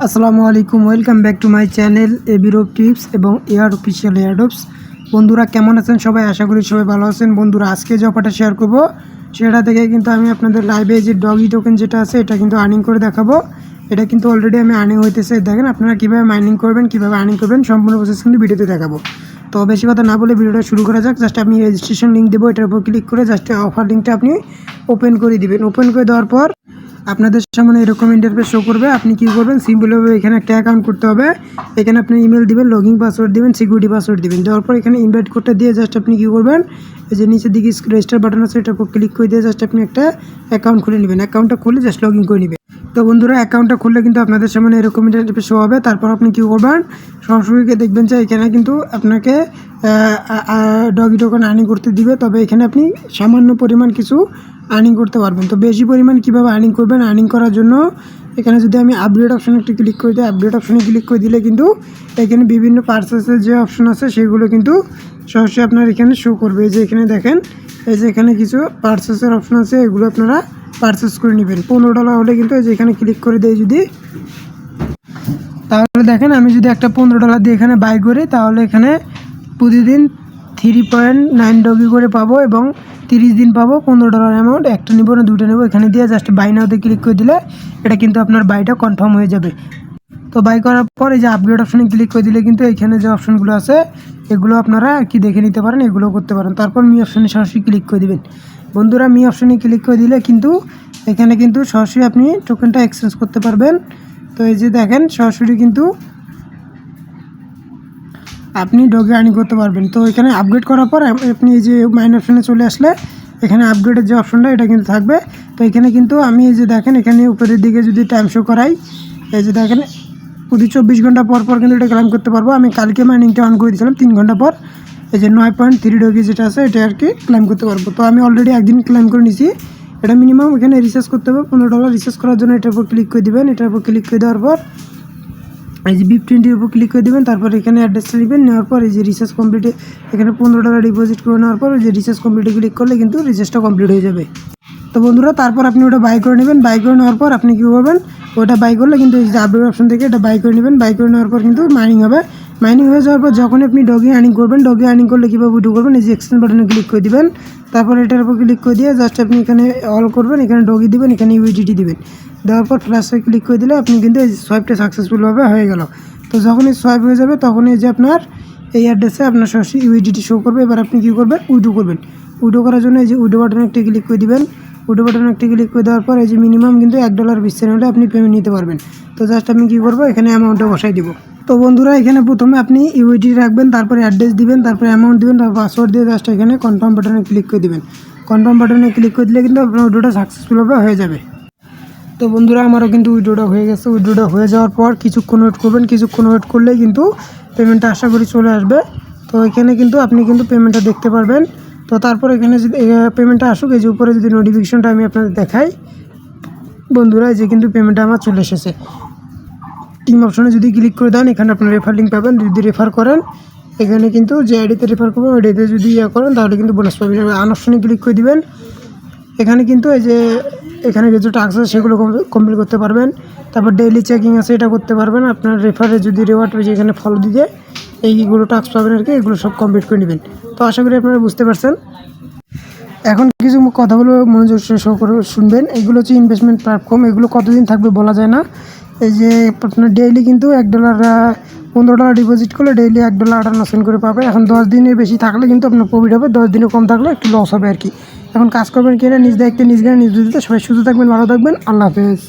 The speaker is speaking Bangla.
আসসালামু আলাইকুম, welcome back to my channel এবিরোপ টিপস এবং এয়ার অফিসিয়াল এয়ারডপস। বন্ধুরা কেমন আছেন সবাই? আশা করি সবাই ভালো আছেন। বন্ধুরা আজকে যে অফারটা শেয়ার করব সেটা থেকে কিন্তু আমি আপনাদের লাইভে যে ডগি টোকেন যেটা আছে এটা কিন্তু আর্নিং করে দেখাবো। এটা কিন্তু অলরেডি আমি আর্নিং হইতেছে, দেখেন আপনারা কীভাবে মাইনিং করবেন, কীভাবে আর্নিং করবেন সম্পূর্ণ প্রসেস কিন্তু ভিডিওতে দেখাবো। তো বেশি কথা না বলে ভিডিওটা শুরু করা যাক। জাস্ট আপনি রেজিস্ট্রেশন লিঙ্ক দেবো, এটার উপর ক্লিক করে জাস্ট অফার লিঙ্কটা আপনি ওপেন করে দিবেন। ওপেন করে দেওয়ার পর আপনাদের সামনে এরকম ইন্টারফেস শো করবে। আপনি কি করবেন, সিম্পলভাবে এখানে একটা অ্যাকাউন্ট করতে হবে। এখানে আপনি ইমেল দিবেন, লগইন পাসওয়ার্ড দিবেন, সিকিউরিটি পাসওয়ার্ড দিবেন। দেওয়ার পর এখানে ইনভাইট কোডটা দিয়ে জাস্ট আপনি কি করবেন, এই যে নিচের দিকে রেজিস্টার বাটন আছে এটার উপর ক্লিক করে দিয়ে জাস্ট আপনি একটা অ্যাকাউন্ট খুলে নেবেন। অ্যাকাউন্টটা খুলে জাস্ট লগইন করে নেবেন। তো বন্ধুরা অ্যাকাউন্টটা খুললে কিন্তু আপনাদের সামনে এরকম ইন্টারফেস শো হবে। তারপর আপনি কী করবেন, সরাসরি দেখবেন যে এখানে কিন্তু আপনাকে ডগি টোকেন আর্নিং করতে দিবে। তবে এখানে আপনি সামান্য পরিমাণ কিছু আর্নিং করতে পারবেন। তো বেশি পরিমাণ কীভাবে আর্নিং করবেন, আর্নিং করার জন্য এখানে যদি আমি আপডেট অপশানে একটু ক্লিক করে দিই, আপডেট অপশানে ক্লিক করে দিলে কিন্তু এখানে বিভিন্ন পার্সেসের যে অপশন আছে সেগুলো কিন্তু সরাসরি আপনার এখানে শো করবে। এই যে এখানে দেখেন, এই যে এখানে কিছু পার্সেসের অপশন আছে, এগুলো আপনারা পারচেস করে নেবেন। $15 হলে কিন্তু এই যে এখানে ক্লিক করে দেয় যদি, তাহলে দেখেন আমি যদি একটা $15 দিয়ে এখানে বাই করি তাহলে এখানে প্রতিদিন 3.9 ডগি করে পাবো এবং 30 দিন পাবো। $15 অ্যামাউন্ট, একটা নেবো না দুটো নেবো। এখানে দিয়ে জাস্ট বাই নাওতে ক্লিক করে দিলে এটা কিন্তু আপনার বাইটা কনফার্ম হয়ে যাবে। তো বাই করার পর এই যে আপগ্রেড অপশানে ক্লিক করে দিলে কিন্তু এখানে যে অপশনগুলো আছে এগুলো আপনারা কি দেখে নিতে পারেন, এগুলো করতে পারেন। তারপর মি অপশানে সরাসরি ক্লিক করে দিবেন। বন্ধুরা মি অপশানে ক্লিক করে দিলে কিন্তু এখানে কিন্তু সরাসরি আপনি টোকেনটা এক্সচেঞ্জ করতে পারবেন। তো এই যে দেখেন সরাসরি কিন্তু আপনি ডগি আর্নিং করতে পারবেন। তো এখানে আপগ্রেড করার পর আপনি এই যে মাইন অপশানে চলে আসলে এখানে আপগ্রেডের যে অপশনটা এটা কিন্তু থাকবে। তো এখানে কিন্তু আমি এই যে দেখেন এখানে উপরের দিকে যদি টাইম শো করাই, এই যে দেখেন প্রতি 24 ঘন্টা পর পর কিন্তু এটা ক্লাইম করতে পারবো। আমি কালকে মাইনিংটা অন করে দিয়েছিলাম 3 ঘন্টা পর, এই যে 9.3 ডগি যেটা আছে এটা আর কি ক্লাইম করতে পারবো। তো আমি অলরেডি একদিন ক্লাইম করে নিয়েছি। এটা মিনিমাম এখানে রিচার্জ করতে হবে $15। রিচার্জ করার জন্য এটার উপর ক্লিক করে দেবেন। এটার উপর ক্লিক করে দেওয়ার পর এই যে BIP20 উপর ক্লিক করে দেবেন। তারপর এখানে অ্যাড্রেসটা নেবেন, নেওয়ার পর এই যে রিচার্জ কমপ্লিটে এখানে $15 ডিপোজিট করে নেওয়ার পর এই যে রিচার্জ কমপ্লিটে ক্লিক করলে কিন্তু রিচার্জটা কমপ্লিট হয়ে যাবে। তো বন্ধুরা তারপর আপনি ওটা বাই করে নেবেন। বাই করে নেওয়ার পর আপনি কী করবেন, ওটা বাই করলে কিন্তু এই যে আপডেট অপশন থেকে এটা বাই করে নেবেন। বাই করে নেওয়ার পর কিন্তু মাইনিং হবে। মাইনিং হয়ে যাওয়ার পর যখন আপনি ডগি আর্নিং করবেন, ডগি আর্নিং করলে কীভাবে উইথড্র করবেন, এই যে এক্সচেঞ্জ বাটনে ক্লিক করে দিবেন। তারপর এটার উপর ক্লিক করে দিয়ে জাস্ট আপনি এখানে অল করবেন, এখানে ডগি দিবেন, এখানে ইউএসডিটি দিবেন। দেওয়ার পর প্লাসে ক্লিক করে দিলে আপনি কিন্তু এই সোয়াইপটা সাকসেসফুলভাবে হয়ে গেল। তো যখনই সোয়াইপ হয়ে যাবে তখন এই যে আপনার এই অ্যাড্রেসে আপনার সরাসরি ইউএসডিটি শো করবে। এবার আপনি কী করবেন, উইথড্র করবেন। উইথড্র করার জন্য এই যে উইথড্র বাটনে একটা ক্লিক করে দিবেন। উইথড্র বাটনে একটা ক্লিক করে দেওয়ার পর এই যে মিনিমাম কিন্তু $1 হলে আপনি পেমেন্ট নিতে পারবেন। তো জাস্ট আমি কী করবো, এখানে অ্যামাউন্টটা বসাই দিব। তো বন্ধুরা এখানে প্রথমে আপনি ইউএসডি রাখবেন, তারপরে অ্যাড্রেস দিবেন, তারপরে অ্যামাউন্ট দিবেন, তারপর পাসওয়ার্ড দিয়ে জাস্ট এখানে কনফার্ম বাটনে ক্লিক করে দিবেন। কনফার্ম বাটনে ক্লিক করে দিলে কিন্তু আপনার উইথড্রটা সাকসেসফুলভাবে হয়ে যাবে। তো বন্ধুরা আমারও কিন্তু উইথড্রটা হয়ে গেছে। উইথড্রটা হয়ে যাওয়ার পর কিছুক্ষণ ওয়েট করবেন। কিছুক্ষণ ওয়েট করলেই কিন্তু পেমেন্টটা আশা করি চলে আসবে। তো এখানে কিন্তু আপনি কিন্তু পেমেন্টটা দেখতে পারবেন। তো তারপর এখানে যদি পেমেন্টটা আসুক, এই যে উপরে যদি নোটিফিকেশনটা আমি আপনাদের দেখাই বন্ধুরা, এই যে কিন্তু পেমেন্টটা আমার চলে এসেছে। টিম অপশনে যদি ক্লিক করে দেন এখানে আপনার রেফার লিঙ্ক পাবেন। যদি রেফার করেন এখানে কিন্তু যে আইডিতে রেফার করবেন ওই আইডিতে যদি করেন তাহলে কিন্তু বোনাস পাবেন। আন অপশনে ক্লিক করে দিবেন। এখানে কিন্তু এই যে এখানে কিছু টাস্ক আছে সেগুলো কমপ্লিট করতে পারবেন। তারপর ডেইলি চেকিং আছে, এটা করতে পারবেন। আপনার রেফারে যদি রেওয়ার্ড পেয়েছে এখানে ফলো দিয়ে এইগুলো টাস্ক পাবেন আর কি, এগুলো সব কমপ্লিট করে নেবেন। তো আশা করি আপনারা বুঝতে পারছেন। এখন কিছু কথাগুলো মনোযোগ সহকারে শুনবেন। এগুলো হচ্ছে ইনভেস্টমেন্ট প্ল্যাটফর্ম, এগুলো কতদিন থাকবে বলা যায় না। এই যে আপনার ডেইলি কিন্তু $15 ডিপোজিট করলে ডেইলি $1.58 করে পাবে। এখন 10 দিনের বেশি থাকলে কিন্তু আপনার প্রফিট হবে, 10 দিনে কম থাকলে একটু লস হবে আর কি। এখন কাজ করবেন কিনা নিজ দায়িত্বে নিজ জ্ঞানে নিজ বুদ্ধিতে। সবাই সুস্থ থাকবেন, ভালো থাকবেন, আল্লাহ হাফেজ।